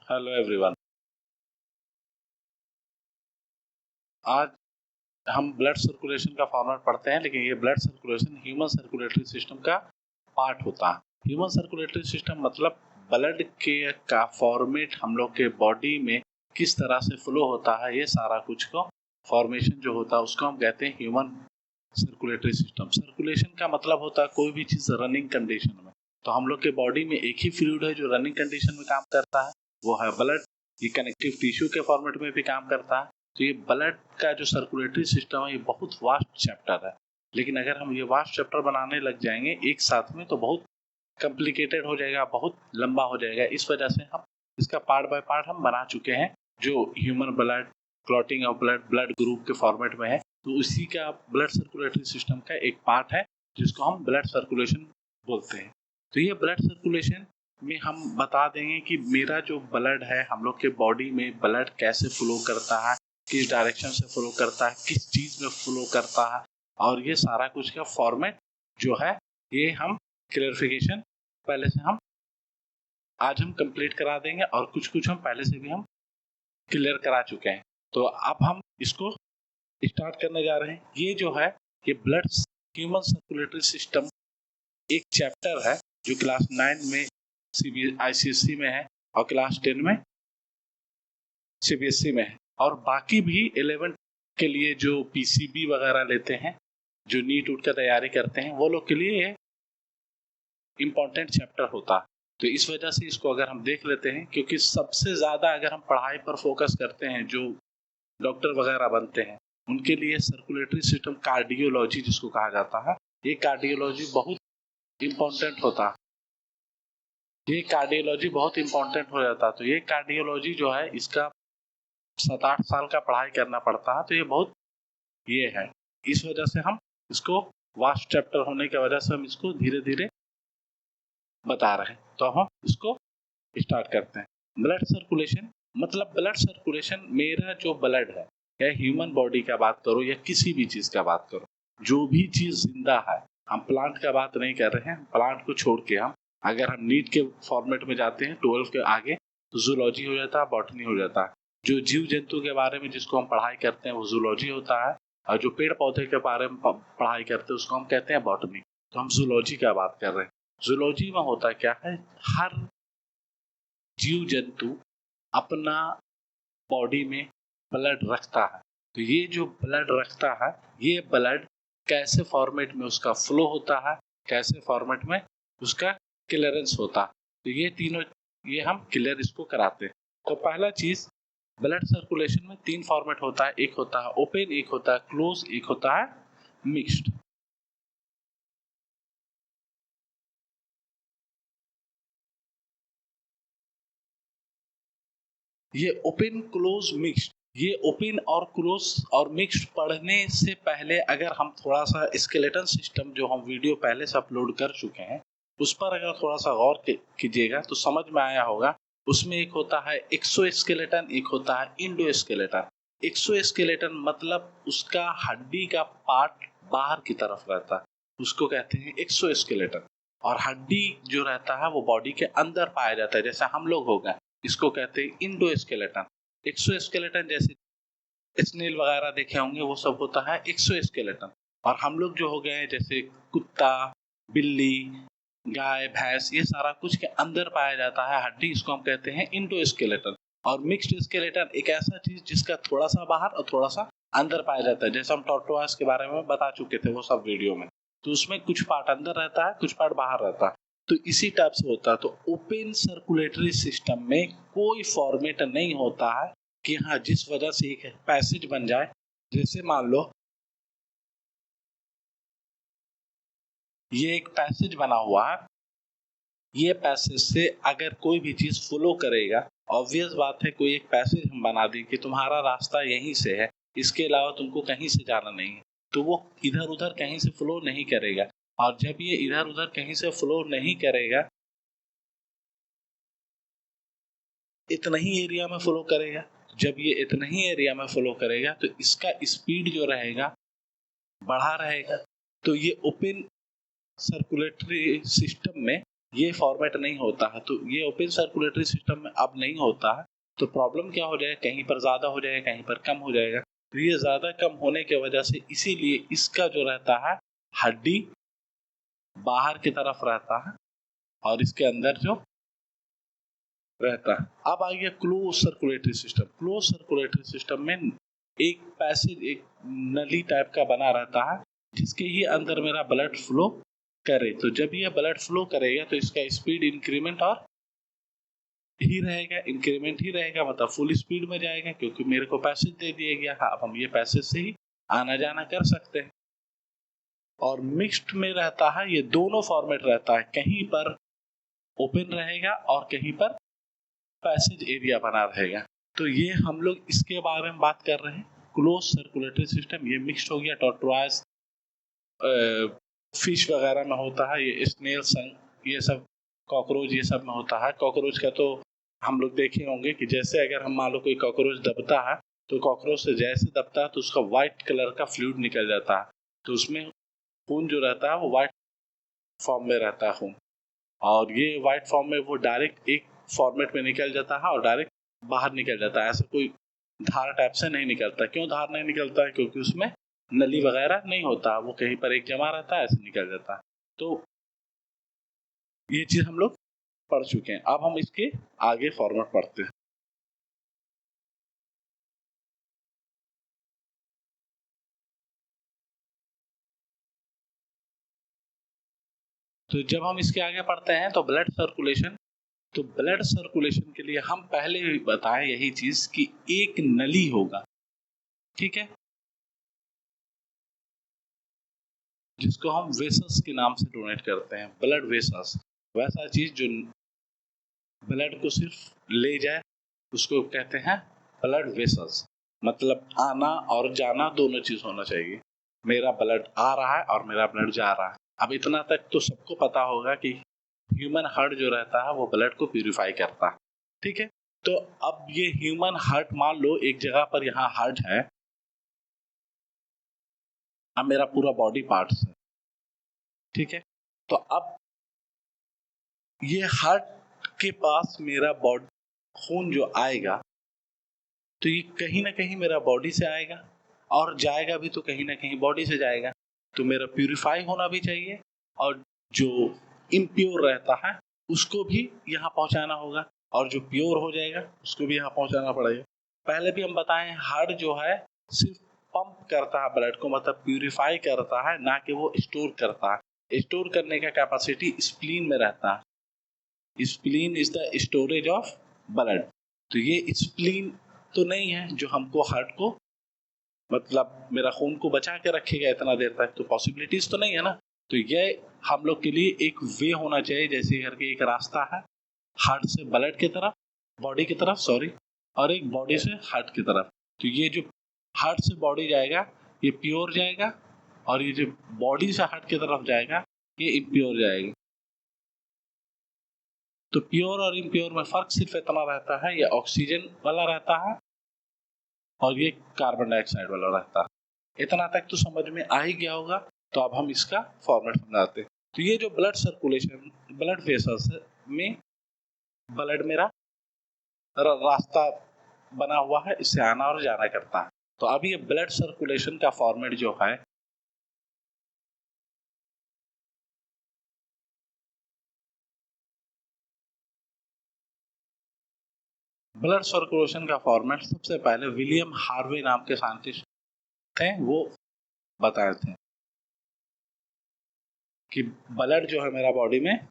Hello everyone. आज हम blood circulation का फॉर्मेट पढ़ते हैं, लेकिन ये blood circulation human circulatory system का पार्ट होता है। ह्यूमन सर्कुलेटरी सिस्टम मतलब ब्लड के का फॉर्मेट हम लोग के बॉडी में किस तरह से फ्लो होता है, ये सारा कुछ को फॉर्मेशन जो होता है उसको हम कहते हैं ह्यूमन सर्कुलेटरी सिस्टम। सर्कुलेशन का मतलब होता है कोई भी चीज़ रनिंग कंडीशन में। तो हम लोग के बॉडी में एक ही फ्लूइड है जो रनिंग कंडीशन में काम करता है, वो है ब्लड। ये कनेक्टिव टिश्यू के फॉर्मेट में भी काम करता है। तो ये ब्लड का जो सर्कुलेटरी सिस्टम है ये बहुत वास्ट चैप्टर है, लेकिन अगर हम ये वास्ट चैप्टर बनाने लग जाएंगे एक साथ में तो बहुत कॉम्प्लिकेटेड हो जाएगा, बहुत लंबा हो जाएगा। इस वजह से हम इसका पार्ट बाय पार्ट हम बना चुके हैं, जो human blood, clotting of blood, blood group के फॉर्मेट में है। तो उसी का ब्लड सर्कुलेटरी सिस्टम का एक पार्ट है जिसको हम ब्लड सर्कुलेशन बोलते हैं। तो ये ब्लड सर्कुलेशन में हम बता देंगे कि मेरा जो ब्लड है, हम लोग के बॉडी में ब्लड कैसे फ्लो करता है, किस डायरेक्शन से फ्लो करता है, किस चीज में फ्लो करता है, और ये सारा कुछ का फॉर्मेट जो है ये हम क्लियरिफिकेशन पहले से हम आज हम कंप्लीट करा देंगे, और कुछ कुछ हम पहले से भी हम क्लियर करा चुके हैं। तो अब हम इसको स्टार्ट करने जा रहे हैं। ये जो है ये ब्लड ह्यूमन सर्कुलेटरी सिस्टम एक चैप्टर है जो क्लास 9 में ICSE में है और क्लास 10 में CBSE में है, और बाकी भी 11 के लिए जो PCB वगैरह लेते हैं, जो नीट उट का तैयारी करते हैं, वो लोग के लिए ये इम्पोर्टेंट चैप्टर होता है। तो इस वजह से इसको अगर हम देख लेते हैं, क्योंकि सबसे ज़्यादा अगर हम पढ़ाई पर फोकस करते हैं, जो डॉक्टर वगैरह बनते हैं उनके लिए सर्कुलेटरी सिस्टम कार्डियोलॉजी जिसको कहा जाता है, ये कार्डियोलॉजी बहुत इम्पोर्टेंट होता है। ये कार्डियोलॉजी बहुत इम्पोर्टेंट हो जाता है। तो ये कार्डियोलॉजी जो है इसका 7-8 साल का पढ़ाई करना पड़ता है। तो ये बहुत ये है, इस वजह से हम इसको वास्ट चैप्टर होने की वजह से हम इसको धीरे धीरे बता रहे हैं। तो हम इसको स्टार्ट करते हैं। ब्लड सर्कुलेशन मतलब ब्लड सर्कुलेशन, मेरा जो ब्लड है, या ह्यूमन बॉडी का बात करो या किसी भी चीज का बात करो, जो भी चीज जिंदा है, हम प्लांट का बात नहीं कर रहे हैं, प्लांट को छोड़ के हम अगर हम नीट के फॉर्मेट में जाते हैं 12 के आगे, तो जूलॉजी हो जाता है, बॉटनी हो जाता है। जो जीव जंतु के बारे में जिसको हम पढ़ाई करते हैं वो जूलॉजी होता है, और जो पेड़ पौधे के बारे में पढ़ाई करते हैं उसको हम कहते हैं बॉटनी। तो हम जूलॉजी का बात कर रहे हैं। जूलॉजी में होता क्या है, हर जीव जंतु अपना बॉडी में ब्लड रखता है। तो ये जो ब्लड रखता है, ये ब्लड कैसे फॉर्मेट में उसका फ्लो होता है, कैसे फॉर्मेट में उसका क्लियरेंस होता है, तो ये तीनों ये हम क्लियर इसको कराते हैं। तो पहला चीज, ब्लड सर्कुलेशन में 3 फॉर्मेट होता है, एक होता है ओपन, एक होता है क्लोज, एक होता है मिक्स्ड। ये ओपन, क्लोज, मिक्स्ड, ये ओपन और क्लोज और मिक्स्ड पढ़ने से पहले अगर हम थोड़ा सा स्केलेटन सिस्टम जो हम वीडियो पहले से अपलोड कर चुके हैं उस पर अगर थोड़ा सा गौर कीजिएगा तो समझ में आया होगा। उसमें एक होता है एक्सोस्केलेटन, एक होता है इंडोस्केलेटन। एक्सोस्केलेटन मतलब उसका हड्डी का पार्ट बाहर की तरफ रहता है, उसको कहते हैं एक्सोस्केलेटन। और हड्डी जो रहता है वो बॉडी के अंदर पाया जाता है, जैसे हम लोग हो गए, इसको कहते हैं इंडोस्केलेटन। एक्सोस्केलेटन जैसे स्नेल वगैरह देखे होंगे, वो सब होता है एक्सोस्केलेटन। और हम लोग जो हो गए हैं जैसे कुत्ता, बिल्ली, गाय, भैंस, ये सारा कुछ के अंदर पाया जाता है हड्डी, इसको हम कहते हैं इंडोस्केलेटन। और मिक्स्ड स्केलेटन एक ऐसा चीज जिसका थोड़ा सा बाहर और थोड़ा सा अंदर पाया जाता है, जैसे हम टॉर्टोइस के बारे में बता चुके थे वो सब वीडियो में। तो उसमें कुछ पार्ट अंदर रहता है, कुछ पार्ट बाहर रहता है। तो इसी टाइप से होता है। तो ओपन सर्कुलेटरी सिस्टम में कोई फॉर्मेट नहीं होता है कि हाँ जिस वजह से एक पैसेज बन जाए। जैसे मान लो ये एक पैसेज बना हुआ है, ये पैसेज से अगर कोई भी चीज फ्लो करेगा, ऑब्वियस बात है कोई एक पैसेज हम बना दें कि तुम्हारा रास्ता यहीं से है, इसके अलावा तुमको कहीं से जाना नहीं है, तो वो इधर उधर कहीं से फ्लो नहीं करेगा। और जब ये इधर उधर कहीं से फ्लो नहीं करेगा, इतना ही एरिया में फ्लो करेगा। जब ये इतना ही एरिया में फ्लो करेगा तो इसका स्पीड जो रहेगा बढ़ा रहेगा। तो ये ओपन सर्कुलेटरी सिस्टम में ये फॉर्मेट नहीं होता है, तो ये ओपन सर्कुलेटरी सिस्टम में अब नहीं होता है। तो प्रॉब्लम क्या हो जाएगा, कहीं पर ज़्यादा हो जाएगा, कहीं पर कम हो जाएगा। तो ये ज़्यादा कम होने की वजह से इसीलिए इसका जो रहता है हड्डी बाहर की तरफ रहता है और इसके अंदर जो रहता है। अब आ गया close circulatory system. Close circulatory system में एक पैसेज, एक नली टाइप का बना रहता है जिसके ही अंदर मेरा ब्लड फ्लो करे। तो जब ये ब्लड फ्लो करेगा तो इसका स्पीड इंक्रीमेंट और ही रहेगा, इंक्रीमेंट ही रहेगा, मतलब फुल स्पीड में जाएगा क्योंकि मेरे को पैसेज दे दिया गया। हाँ, अब हम ये पैसेज से ही आना जाना कर सकते हैं। और मिक्स्ड में रहता है, ये दोनों फॉर्मेट रहता है, कहीं पर ओपन रहेगा और कहीं पर पैसेज एरिया बना रहेगा। तो ये हम लोग इसके बारे में बात कर रहे हैं, क्लोज सर्कुलेटरी सिस्टम। ये मिक्स्ड हो गया, टॉर्टोइज फिश वगैरह में होता है, ये स्नेल ये सब कॉकरोच ये सब में होता है। कॉकरोच का तो हम लोग देखे होंगे कि जैसे अगर हम मान लो कोई कॉकरोच दबता है तो कॉकरोच से जैसे दबता है तो उसका व्हाइट कलर का फ्लूइड निकल जाता है। तो उसमें खून जो रहता है वो व्हाइट फॉर्म में रहता है खून, और ये व्हाइट फॉर्म में वो डायरेक्ट एक फॉर्मेट में निकल जाता है और डायरेक्ट बाहर निकल जाता है। ऐसा कोई धार टाइप से नहीं निकलता। क्यों धार नहीं निकलता है? क्योंकि उसमें नली वगैरह नहीं होता, वो कहीं पर एक जमा रहता है, ऐसे निकल जाता है। तो ये चीज हम लोग पढ़ चुके हैं। अब हम इसके आगे फॉर्मेट पढ़ते हैं। तो जब हम इसके आगे पढ़ते हैं तो ब्लड सर्कुलेशन, तो ब्लड सर्कुलेशन के लिए हम पहले ही बताएं यही चीज कि एक नली होगा, ठीक है, जिसको हम वेसस के नाम से डोनेट करते हैं, ब्लड वेसस। वैसा चीज जो ब्लड को सिर्फ ले जाए उसको कहते हैं ब्लड वेसल्स। मतलब आना और जाना दोनों चीज होना चाहिए। मेरा ब्लड आ रहा है और मेरा ब्लड जा रहा है। अब इतना तक तो सबको पता होगा कि ह्यूमन हार्ट जो रहता है वो ब्लड को प्यूरिफाई करता है, ठीक है। तो अब ये ह्यूमन हार्ट, मान लो एक जगह पर यहाँ हार्ट है, अब मेरा पूरा बॉडी पार्ट्स है, ठीक है। तो अब ये हार्ट के पास मेरा बॉडी खून जो आएगा तो ये कहीं ना कहीं मेरा बॉडी से आएगा और जाएगा भी तो कहीं ना कहीं बॉडी से जाएगा। तो मेरा प्यूरिफाई होना भी चाहिए और जो इम्प्योर रहता है उसको भी यहाँ पहुँचाना होगा, और जो प्योर हो जाएगा उसको भी यहाँ पहुँचाना पड़ेगा। पहले भी हम बताएं, हार्ट जो है सिर्फ पंप करता है ब्लड को, मतलब प्यूरिफाई करता है, ना कि वो स्टोर करता है। स्टोर करने का कैपेसिटी स्प्लीन में रहता है। Spleen is the storage of blood. तो ये स्प्लीन तो नहीं है जो हमको हार्ट को, मतलब मेरा खून को बचा के रखेगा इतना देर तक, तो पॉसिबिलिटीज तो नहीं है ना। तो ये हम लोग के लिए एक वे होना चाहिए, जैसे करके एक रास्ता है हार्ट से ब्लड की तरफ, बॉडी की तरफ सॉरी, और एक बॉडी से हार्ट की तरफ। तो ये जो हार्ट से बॉडी जाएगा ये प्योर जाएगा, और ये जो बॉडी से हार्ट की तरफ जाएगा ये इम्प्योर जाएगा। तो प्योर और इम्प्योर में फर्क सिर्फ इतना रहता है, ये ऑक्सीजन वाला रहता है और ये कार्बन डाइऑक्साइड वाला रहता है। इतना तक तो समझ में आ ही गया होगा। तो अब हम इसका फॉर्मेट समझाते हैं। तो ये जो ब्लड सर्कुलेशन, ब्लड वेसल्स में ब्लड मेरा रास्ता बना हुआ है, इससे आना और जाना करता है। तो अब ये ब्लड सर्कुलेशन का फॉर्मेट जो है, ब्लड सर्कुलेशन का फॉर्मेट सबसे पहले विलियम हार्वे नाम के साइंटिस्ट थे, वो बताए थे कि ब्लड जो है मेरा बॉडी में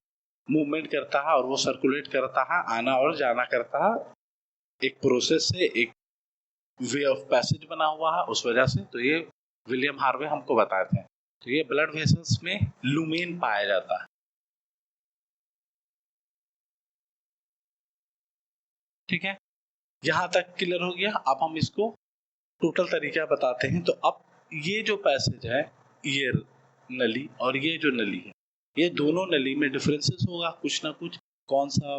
मूवमेंट करता है और वो सर्कुलेट करता है, आना और जाना करता है, एक प्रोसेस से, एक वे ऑफ पैसेज बना हुआ है उस वजह से। तो ये विलियम हार्वे हमको बताए थे। तो ये ब्लड वेसल्स में लुमेन पाया जाता है, ठीक है। यहाँ तक क्लियर हो गया। अब हम इसको टोटल तरीका बताते हैं। तो अब ये जो पैसेज है, ये नली और ये जो नली है, ये दोनों नली में डिफरेंसेस होगा कुछ ना कुछ। कौन सा,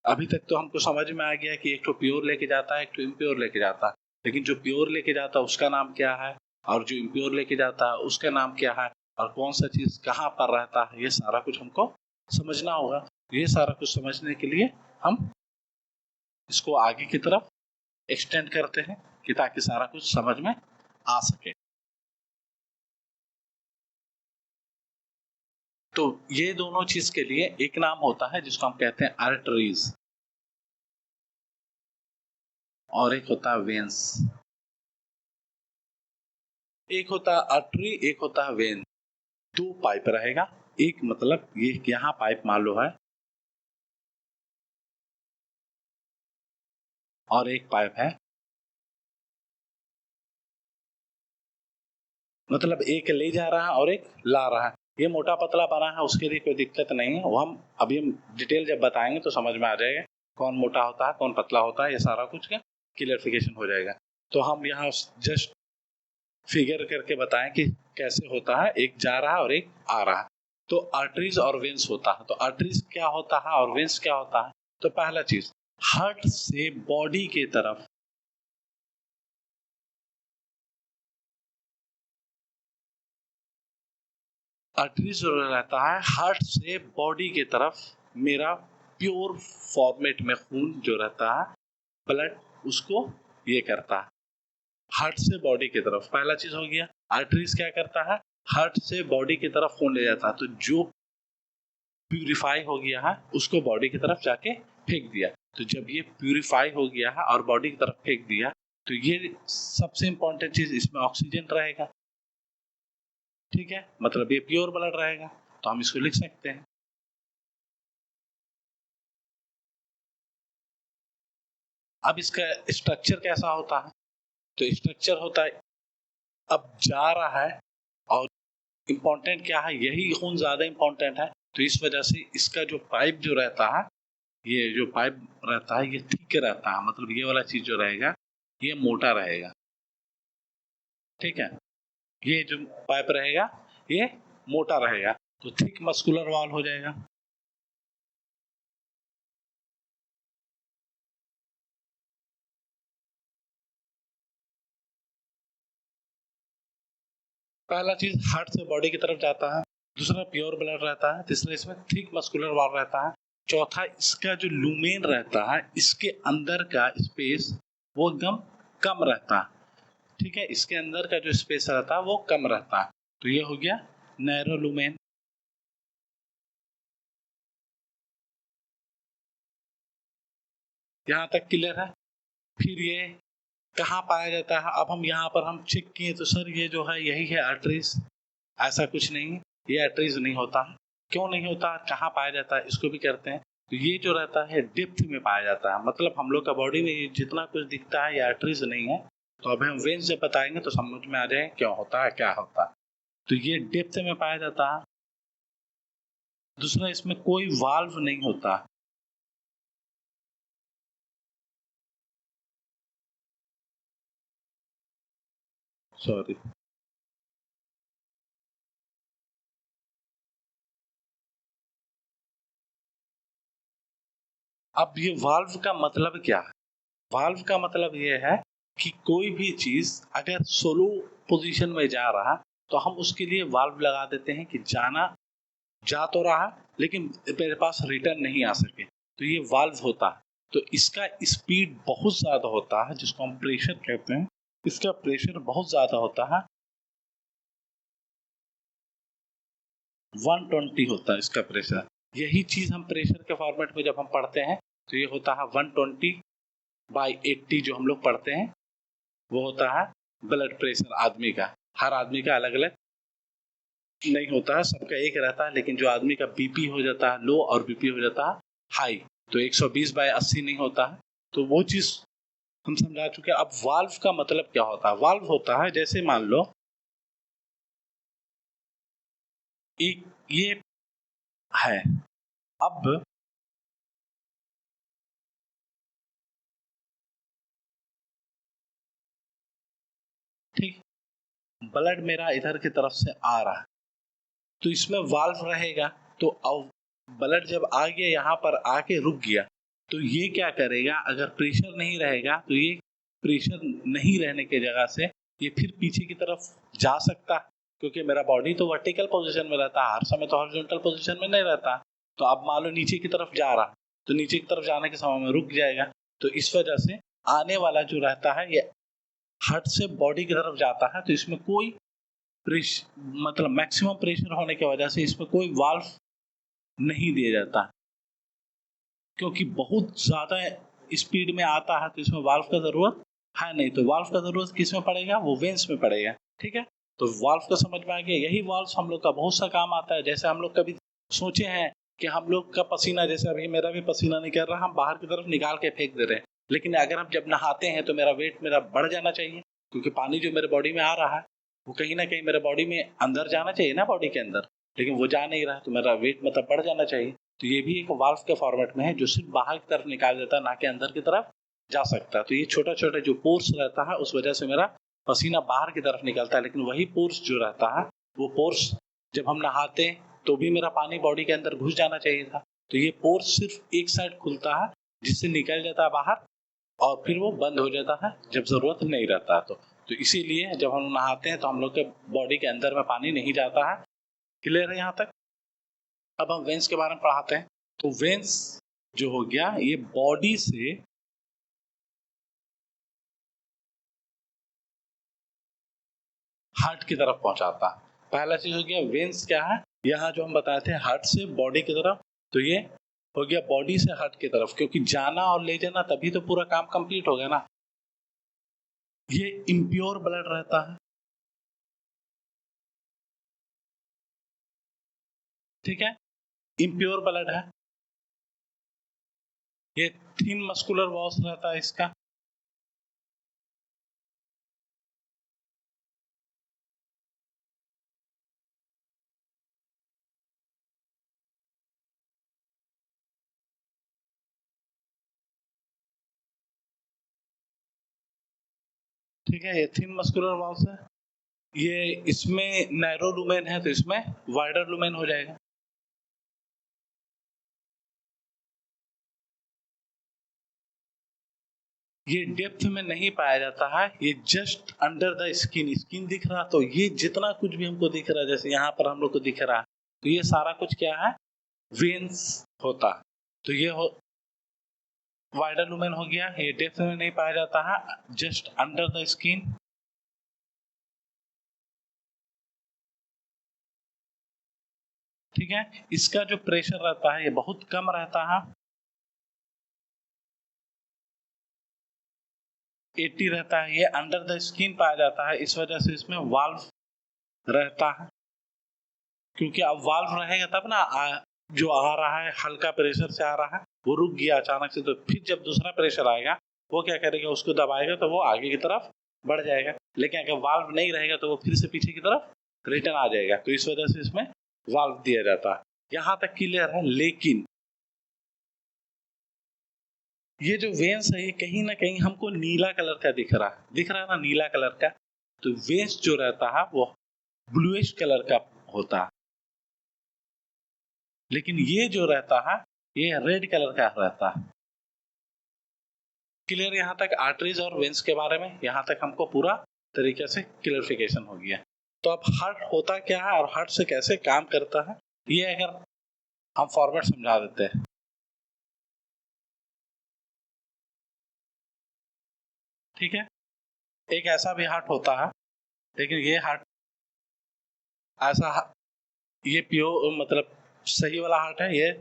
अभी तक तो हमको समझ में आ गया कि एक तो प्योर लेके जाता है, एक तो इम्प्योर लेके जाता है। लेकिन जो प्योर लेके जाता है उसका नाम क्या है, और जो इम्प्योर लेके जाता है उसका नाम क्या है, और कौन सा चीज कहाँ पर रहता है, ये सारा कुछ हमको समझना होगा। ये सारा कुछ समझने के लिए हम इसको आगे की तरफ एक्सटेंड करते हैं कि ताकि सारा कुछ समझ में आ सके। तो ये दोनों चीज के लिए एक नाम होता है जिसको हम कहते हैं आर्टरीज, और एक होता है वेन्स। एक होता है आर्टरी, एक होता है वेन। दो पाइप रहेगा, एक मतलब ये यहाँ पाइप मान लो है और एक पाइप है, मतलब एक ले जा रहा है और एक ला रहा है। ये मोटा पतला बना है, उसके लिए कोई दिक्कत नहीं है। वो हम अभी हम डिटेल जब बताएंगे तो समझ में आ जाएगा कौन मोटा होता है कौन पतला होता है, ये सारा कुछ का क्लियरिफिकेशन हो जाएगा। तो हम यहाँ जस्ट फिगर करके बताएं कि कैसे होता है, एक जा रहा है और एक आ रहा है। तो आर्टरीज और वेन्स होता है। तो आर्टरीज क्या होता है और वेन्स क्या होता है? तो पहला चीज, हार्ट से बॉडी के तरफ आर्टरीज जो रहता है हार्ट से बॉडी के तरफ, मेरा प्योर फॉर्मेट में खून जो रहता है, ब्लड, उसको ये करता है हार्ट से बॉडी की तरफ। पहला चीज हो गया। आर्टरीज क्या करता है? हार्ट से बॉडी की तरफ खून ले जाता है। तो जो प्यूरिफाई हो गया है उसको बॉडी की तरफ जाके फेंक दिया। तो जब ये प्यूरिफाई हो गया है और बॉडी की तरफ फेंक दिया, तो ये सबसे इंपॉर्टेंट चीज, इसमें ऑक्सीजन रहेगा। ठीक है, मतलब ये प्योर ब्लड रहेगा, तो हम इसको लिख सकते हैं। अब इसका स्ट्रक्चर कैसा होता है? तो स्ट्रक्चर होता है, अब जा रहा है और इम्पोर्टेंट क्या है, यही खून ज्यादा इम्पोर्टेंट है। तो इस वजह से इसका जो पाइप जो रहता है, ये जो पाइप रहता है ये थिक रहता है, मतलब ये वाला चीज जो रहेगा ये मोटा रहेगा। ठीक है, ये जो पाइप रहेगा ये मोटा रहेगा, तो थिक मस्कुलर वॉल हो जाएगा। पहला चीज हार्ट से बॉडी की तरफ जाता है, दूसरा प्योर ब्लड रहता है, तीसरा इसमें थिक मस्कुलर वॉल रहता है, चौथा इसका जो लूमेन रहता है इसके अंदर का स्पेस वो एकदम कम रहता है। ठीक है, इसके अंदर का जो स्पेस रहता है वो कम रहता है। तो ये हो गया नैरो लूमेन। यहाँ तक क्लियर है? फिर ये कहाँ पाया जाता है? अब हम यहाँ पर हम चेक किए तो सर ये जो है यही है आर्टरीज। ऐसा कुछ नहीं है, ये आर्टरीज नहीं होता है। क्यों नहीं होता, कहाँ पाया जाता है, इसको भी करते हैं। तो ये जो रहता है डेप्थ में पाया जाता है, मतलब हम लोग का बॉडी में जितना कुछ दिखता है ये आर्टरीज नहीं है। तो अब हम वेन से बताएंगे तो समझ में आ जाए क्यों होता है क्या होता है। तो ये डेप्थ में पाया जाता है। दूसरा, इसमें कोई वाल्व नहीं होता। सॉरी, अब ये वाल्व का मतलब क्या है? वाल्व का मतलब ये है कि कोई भी चीज अगर सोलो पोजीशन में जा रहा तो हम उसके लिए वाल्व लगा देते हैं कि जाना जा तो रहा लेकिन मेरे पास रिटर्न नहीं आ सके, तो ये वाल्व होता है। तो इसका स्पीड बहुत ज्यादा होता है जिसको हम प्रेशर कहते हैं, इसका प्रेशर बहुत ज्यादा होता है। 120 होता है इसका प्रेशर। यही चीज हम प्रेशर के फॉर्मेट में जब हम पढ़ते हैं तो ये होता है 120/80 जो हम लोग पढ़ते हैं वो होता है ब्लड प्रेशर आदमी का। हर आदमी का अलग अलग नहीं होता है, सबका एक रहता है, लेकिन जो आदमी का बीपी हो जाता है लो और बीपी हो जाता है हाई, तो 120/80 नहीं होता है। तो वो चीज हम समझा चुके हैं। अब वाल्व का मतलब क्या होता है? वाल्व होता है जैसे मान लो एक ये है, अब ठीक, ब्लड मेरा इधर की तरफ से आ रहा है तो इसमें वाल्व रहेगा। तो अब ब्लड जब आ गया यहाँ पर आके रुक गया, तो ये क्या करेगा, अगर प्रेशर नहीं रहेगा तो ये प्रेशर नहीं रहने की जगह से ये फिर पीछे की तरफ जा सकता है, क्योंकि मेरा बॉडी तो वर्टिकल पोजीशन में रहता है, हर समय तो हॉरिजॉन्टल पोजीशन में नहीं रहता। तो अब मान लो नीचे की तरफ जा रहा, तो नीचे की तरफ जाने के समय में रुक जाएगा। तो इस वजह से आने वाला जो रहता है ये हार्ट से बॉडी की तरफ जाता है, तो इसमें कोई मतलब मैक्सिमम प्रेशर होने की वजह से इसमें कोई वाल्व नहीं दिया जाता, क्योंकि बहुत ज्यादा स्पीड में आता है तो इसमें वाल्व का जरूरत है नहीं। तो वाल्व का जरूरत किस में पड़ेगा, वो वेंस में पड़ेगा। ठीक है, तो वाल्व का समझ में आ गया। यही वाल्व हम लोग का बहुत सा काम आता है। जैसे हम लोग कभी सोचे हैं कि हम लोग का पसीना, जैसे अभी मेरा भी पसीना निकल रहा, हम बाहर की तरफ निकाल के फेंक दे रहे हैं, लेकिन अगर हम जब नहाते हैं तो मेरा वेट मेरा बढ़ जाना चाहिए, क्योंकि पानी जो मेरे बॉडी में आ रहा है वो कहीं ना कहीं मेरे बॉडी में अंदर जाना चाहिए ना, बॉडी के अंदर, लेकिन वो जा नहीं रहा, तो मेरा वेट मतलब बढ़ जाना चाहिए। तो ये भी एक वाल्व के फॉर्मेट में है जो सिर्फ बाहर की तरफ निकाल देता है, ना कि अंदर की तरफ जा सकता है। तो ये छोटा छोटा जो पोर्स रहता है उस वजह से मेरा पसीना बाहर की तरफ निकलता है, लेकिन वही पोर्स जो रहता है वो पोर्स जब हम नहाते हैं तो भी मेरा पानी बॉडी के अंदर घुस जाना चाहिए था। तो ये पोर्स सिर्फ एक साइड खुलता है जिससे निकल जाता है बाहर, और फिर वो बंद हो जाता है जब जरूरत नहीं रहता। तो इसीलिए जब हम नहाते हैं तो हम लोग के बॉडी के अंदर में पानी नहीं जाता है। क्लियर है यहाँ तक? अब हम वेंस के बारे में पढ़ाते हैं। तो वेंस जो हो गया ये बॉडी से हार्ट की तरफ पहुंचाता है। पहला चीज हो गया वेंस क्या है, यहाँ जो हम बताए थे हार्ट से बॉडी की तरफ, तो ये हो गया बॉडी से हार्ट की तरफ, क्योंकि जाना और ले जाना तभी तो पूरा काम कंप्लीट हो गया ना। ये इम्प्योर ब्लड रहता है, ठीक है, इम्प्योर ब्लड है। ये थिन मस्कुलर वॉल्स रहता है इसका, ठीक है, ये थिन मस्कुलर वॉल्स है। ये इसमें नैरो लुमेन है तो इसमें वाइडर लुमेन हो जाएगा। ये डेप्थ में नहीं पाया जाता है, ये just under the skin. Skin दिख रहा तो ये जितना कुछ भी हमको दिख रहा है, जैसे यहाँ पर हम लोग को दिख रहा है, तो ये सारा कुछ क्या है, वेन्स होता। तो ये हो वाइडर लुमेन हो गया, ये डेप्थ में नहीं पाया जाता है, जस्ट अंडर द स्किन। ठीक है, इसका जो प्रेशर रहता है ये बहुत कम रहता है, 80 रहता है। ये अंडर द स्किन पाया जाता है, इस वजह से इसमें वाल्व रहता है, क्योंकि अब वाल्व रहेगा तब ना जो आ रहा है हल्का प्रेशर से आ रहा है वो रुक गया अचानक से, तो फिर जब दूसरा प्रेशर आएगा वो क्या करेगा, उसको दबाएगा तो वो आगे की तरफ बढ़ जाएगा। लेकिन अगर वाल्व नहीं रहेगा तो वो फिर से पीछे की तरफ रिटर्न आ जाएगा। तो इस वजह से इसमें वाल्व दिया जाता है। यहाँ तक क्लियर है। लेकिन ये जो वेंस है ये कहीं ना कहीं हमको नीला कलर का दिख रहा है ना, नीला कलर का। तो वेंस जो रहता है वो ब्लूइश कलर का होता है, लेकिन ये जो रहता है ये रेड कलर का रहता है। क्लियर यहाँ तक आर्टरीज और वेंस के बारे में? यहाँ तक हमको पूरा तरीके से क्लियरिफिकेशन हो गया। तो अब हार्ट होता क्या है और हार्ट से कैसे काम करता है, ये अगर हम फॉर्मेट समझा देते हैं। ठीक है, एक ऐसा भी हार्ट होता है, लेकिन ये हार्ट ऐसा ये प्योर मतलब सही वाला हार्ट है, ये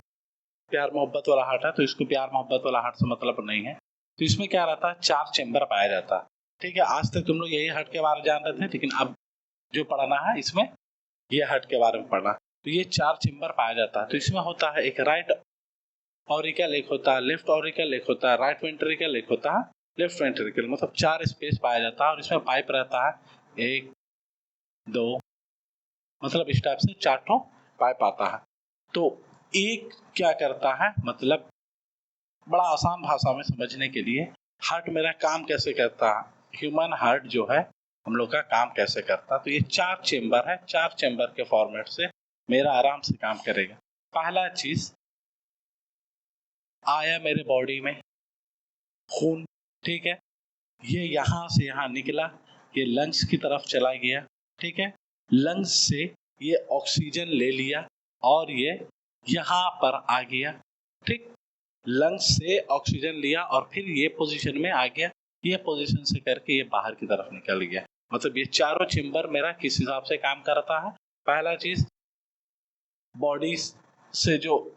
प्यार मोहब्बत वाला हार्ट है, तो इसको प्यार मोहब्बत वाला हार्ट से मतलब नहीं है। तो इसमें क्या रहता है, 4 चेंबर पाया जाता है। ठीक है, आज तक तुम लोग यही हार्ट के बारे में जान रहे थे, लेकिन अब जो पढ़ना है इसमें ये हार्ट के बारे में पढ़ना। तो ये 4 चेंबर पाया जाता है। तो इसमें होता है एक राइट ऑरिकल, एक होता है लेफ्ट ऑरिकल, एक होता है राइट वेंट्रिकल, एक होता है लेफ्ट वेंट्रिकल, मतलब 4 स्पेस पाया जाता है। और इसमें पाइप रहता है 1 2, मतलब इस टाइप से 4 ठो पाइप आता है। तो एक क्या करता है, मतलब बड़ा आसान भाषा में समझने के लिए, हार्ट मेरा काम कैसे करता है, ह्यूमन हार्ट जो है हम लोग का काम कैसे करता है। तो ये 4 चेंबर है, 4 चेंबर के फॉर्मेट से मेरा आराम से काम करेगा। पहला चीज आया मेरे बॉडी में खून, ठीक है, ये यहाँ से यहाँ निकला, ये लंग्स की तरफ चला गया। ठीक है, लंग्स से ये ऑक्सीजन ले लिया और ये यहाँ पर आ गया, ठीक, लंग्स से ऑक्सीजन लिया और फिर ये पोजीशन में आ गया, ये पोजीशन से करके ये बाहर की तरफ निकल गया। मतलब ये चारों चेम्बर मेरा किस हिसाब से काम करता है? पहला चीज, बॉडी से जो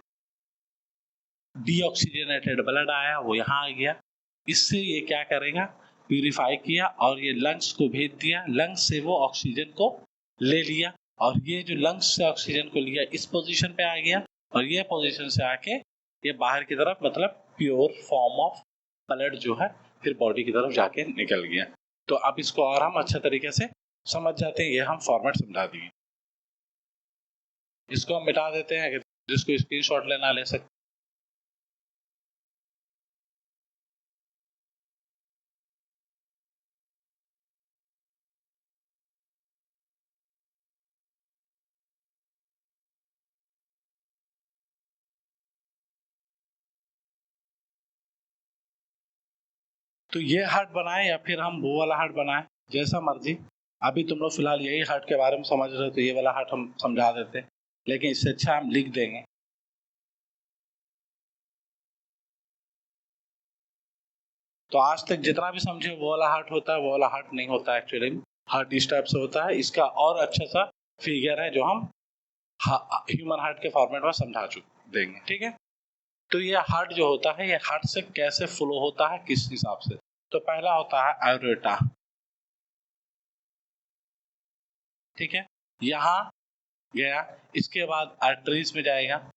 डीऑक्सीजनेटेड ब्लड आया वो यहाँ आ गया, इससे ये क्या करेगा, प्यूरिफाई किया और ये लंग्स को भेज दिया, लंग्स से वो ऑक्सीजन को ले लिया और ये जो लंग्स से ऑक्सीजन को लिया इस पोजीशन पे आ गया और ये पोजीशन से आके ये बाहर की तरफ मतलब प्योर फॉर्म ऑफ ब्लड जो है फिर बॉडी की तरफ जाके निकल गया। तो अब इसको और हम अच्छे तरीके से समझ जाते हैं, ये हम फॉर्मेट समझा दिए। इसको हम मिटा देते हैं, जिसको स्क्रीनशॉट लेना ले सकते। तो ये हार्ट बनाए या फिर हम वो वाला हार्ट बनाए, जैसा मर्जी। अभी तुम लोग फिलहाल यही हार्ट के बारे में समझ रहे हो तो ये वाला हार्ट हम समझा देते हैं, लेकिन इससे अच्छा हम लिख देंगे। तो आज तक जितना भी समझे वो वाला हार्ट होता है, वो वाला हार्ट नहीं होता एक्चुअली। हार्ट इस टाइप से होता है। इसका और अच्छा सा फिगर है जो हम ह्यूमन हार्ट के फॉर्मेट में समझा देंगे, ठीक है। तो ये हार्ट जो होता है ये हार्ट से कैसे फ्लो होता है, किस हिसाब से। तो पहला होता है एरोटा, ठीक है, यहाँ गया, इसके बाद आर्टरीज में जाएगा,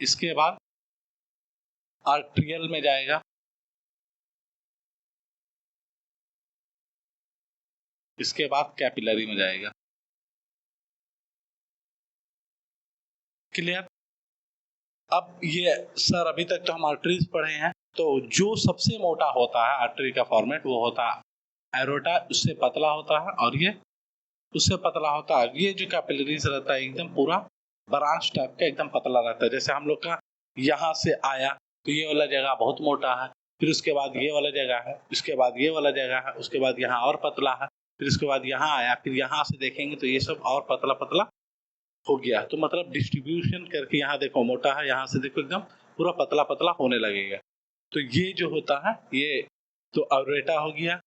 इसके बाद आर्ट्रियल में जाएगा, इसके बाद कैपिलरी में जाएगा। क्लियर। अब ये सर अभी तक तो हम आर्टरीज पढ़े हैं, तो जो सबसे मोटा होता है आर्टरी का फॉर्मेट वो होता है एरोटा, उससे पतला होता है, और ये उससे पतला होता है। ये जो कैपिलरीज रहता है एकदम पूरा ब्रांच टाइप का एकदम पतला रहता है। जैसे हम लोग का यहाँ से आया तो ये वाला जगह बहुत मोटा है, फिर उसके बाद ये वाला जगह है, उसके बाद ये वाला जगह है, उसके बाद यहाँ और पतला है, फिर उसके बाद यहाँ आया, फिर यहाँ से देखेंगे तो ये सब और पतला पतला हो गया। तो मतलब डिस्ट्रीब्यूशन करके यहाँ देखो मोटा है, यहाँ से देखो एकदम पूरा पतला पतला होने लगेगा। तो ये जो होता है ये तो अरेटा हो गया,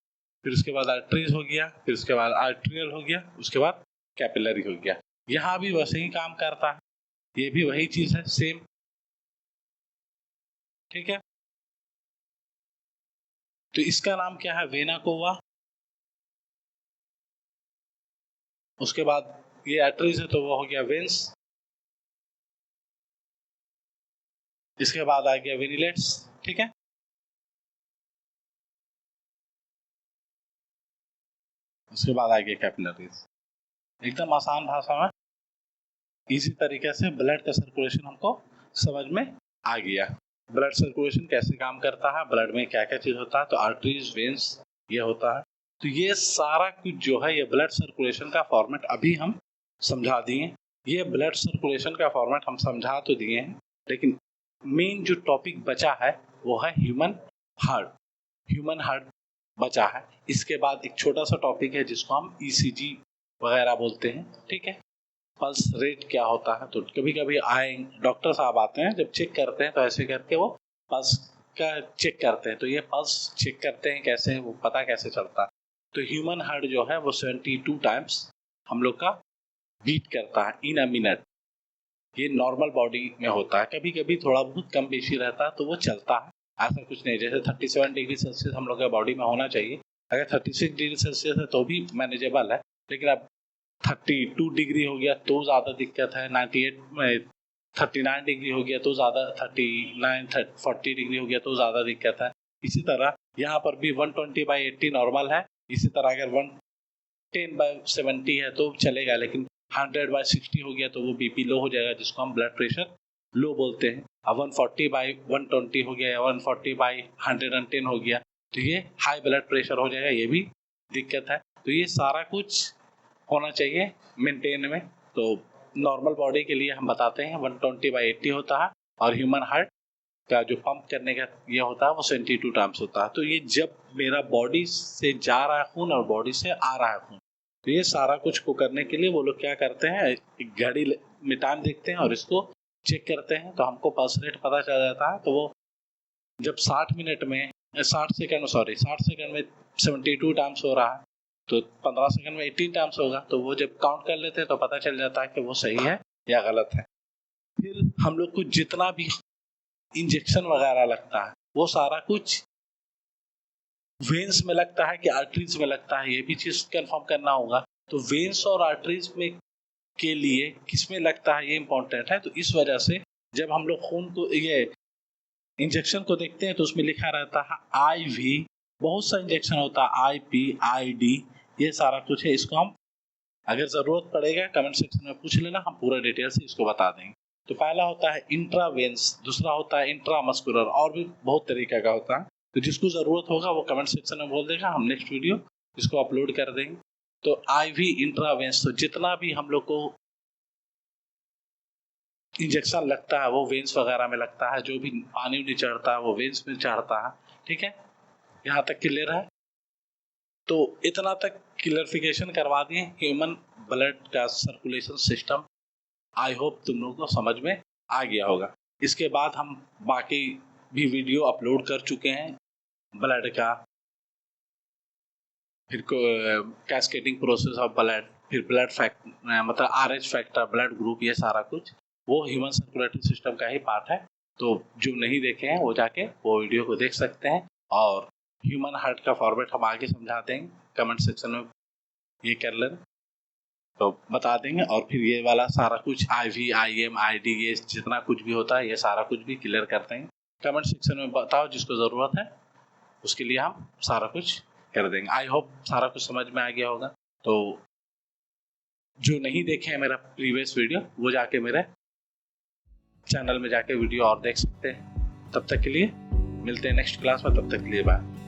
फिर उसके बाद आर्टरीज हो गया, फिर उसके बाद आर्ट्रियल हो गया, उसके बाद कैपिलरी हो गया। यहाँ भी वैसे ही काम करता है, ये भी वही चीज है, सेम, ठीक है। तो इसका नाम क्या है, वेना कोवा। उसके बाद ये आर्टरीज है तो वो हो गया वेंस, इसके बाद आ गया वेनिलेट्स, ठीक है। उसके बाद आ गया कैपिलरीज। एकदम आसान भाषा में इसी तरीके से ब्लड का सर्कुलेशन हमको समझ में आ गया। ब्लड सर्कुलेशन कैसे काम करता है, ब्लड में क्या क्या चीज होता है, तो आर्टरीज वेन्स ये होता है। तो ये सारा कुछ जो है ये ब्लड सर्कुलेशन का फॉर्मेट अभी हम समझा दिए। ये ब्लड सर्कुलेशन का फॉर्मेट हम समझा तो दिए हैं, लेकिन मेन जो टॉपिक बचा है वो है ह्यूमन हार्ट। ह्यूमन हार्ट बचा है। इसके बाद एक छोटा सा टॉपिक है जिसको हम ईसीजी वगैरह बोलते हैं, ठीक है। पल्स रेट क्या होता है, तो कभी कभी आए डॉक्टर साहब आते हैं, जब चेक करते हैं तो ऐसे करके वो पल्स का चेक करते हैं। तो ये पल्स चेक करते हैं कैसे, वो पता कैसे चलता है। तो ह्यूमन हार्ट जो है वो 72 टाइम्स हम लोग का बीट करता है इन अ मिनट। ये नॉर्मल बॉडी में होता है, कभी कभी थोड़ा बहुत कम बेशी रहता है तो वो चलता है, ऐसा कुछ नहीं। जैसे 37 डिग्री सेल्सियस हम लोग का बॉडी में होना चाहिए, अगर 36 डिग्री सेल्सियस है तो भी मैनेजेबल है, लेकिन अब 32 डिग्री हो गया तो ज़्यादा दिक्कत है, 98 में 39 डिग्री हो गया तो ज़्यादा, 40 डिग्री हो गया तो ज़्यादा दिक्कत है। इसी तरह यहाँ पर भी 120/80 नॉर्मल है। इसी तरह अगर 110/70 है तो चलेगा, लेकिन 100/60 हो गया तो वो बीपी लो हो जाएगा, जिसको हम ब्लड प्रेशर लो बोलते हैं। अब 140/120 हो गया या 140/110 हो गया तो ये हाई ब्लड प्रेशर हो जाएगा, ये भी दिक्कत है। तो ये सारा कुछ होना चाहिए मेंटेन में। तो नॉर्मल बॉडी के लिए हम बताते हैं 120/80 होता है, और ह्यूमन हार्ट का जो पंप करने का ये होता है वो 72 टाइम्स होता है। तो ये जब मेरा बॉडी से जा रहा है खून और बॉडी से आ रहा है खून, तो ये सारा कुछ को करने के लिए वो लोग क्या करते हैं, एक घड़ी में टाइम देखते हैं और इसको चेक करते हैं, तो हमको पल्स रेट पता चल जाता है। तो वो जब 60 सेकंड में 72 टाइम्स हो रहा है, तो 15 सेकंड में 18 टाइम्स होगा। तो वो जब काउंट कर लेते हैं तो पता चल जाता है कि वो सही है या गलत है। फिर हम लोग को जितना भी इंजेक्शन वगैरह लगता है वो सारा कुछ वेन्स में लगता है कि आर्टरीज में लगता है, ये भी चीज कंफर्म करना होगा। तो वेन्स और आर्टरीज में के लिए किसमें लगता है ये इंपॉर्टेंट है। तो इस वजह से जब हम लोग खून को ये इंजेक्शन को देखते हैं तो उसमें लिखा रहता है IV, बहुत सा इंजेक्शन होता है IP, ID, ये सारा कुछ है। इसको हम अगर जरूरत पड़ेगा कमेंट सेक्शन में पूछ लेना, हम पूरा डिटेल से इसको बता देंगे। तो पहला होता है इंट्रावेन्स, दूसरा होता है इंट्रामस्कुलर, और भी बहुत तरीके का होता है। तो जिसको जरूरत होगा वो कमेंट सेक्शन में बोल देगा, हम नेक्स्ट वीडियो इसको अपलोड कर देंगे। तो IV इंट्रावेन्स, तो जितना भी हम लोग को इंजेक्शन लगता है वो वेन्स वगैरह में लगता है, जो भी पानी नहीं चढ़ता है वो वेन्स में चढ़ता है। ठीक है, यहाँ तक क्लियर है। तो इतना तक क्लियरिफिकेशन करवा दिए ह्यूमन ब्लड का सर्कुलेशन सिस्टम। आई होप तुम लोगों को समझ में आ गया होगा। इसके बाद हम बाकी भी वीडियो अपलोड कर चुके हैं ब्लड का, फिर कैस्केडिंग प्रोसेस ऑफ ब्लड, फिर ब्लड मतलब RH फैक्टर, ब्लड ग्रुप, ये सारा कुछ वो ह्यूमन सर्कुलेटरी सिस्टम का ही पार्ट है। तो जो नहीं देखे हैं वो जाके वो वीडियो को देख सकते हैं। और ह्यूमन हार्ट का फॉर्मेट हम आगे समझा देंगे, कमेंट सेक्शन में ये कर लेना तो बता देंगे। और फिर ये वाला सारा कुछ IV, IM, ID, ये जितना कुछ भी होता है ये सारा कुछ भी क्लियर कर देंगे। कमेंट सेक्शन में बताओ जिसको ज़रूरत है, उसके लिए हम सारा कुछ कर देंगे। आई होप सारा कुछ समझ में आ गया होगा। तो जो नहीं देखे हैं मेरा प्रीवियस वीडियो वो जाके मेरे चैनल में जाके वीडियो और देख सकते हैं। तब तक के लिए मिलते हैं नेक्स्ट क्लास में, तब तक के लिए बाय।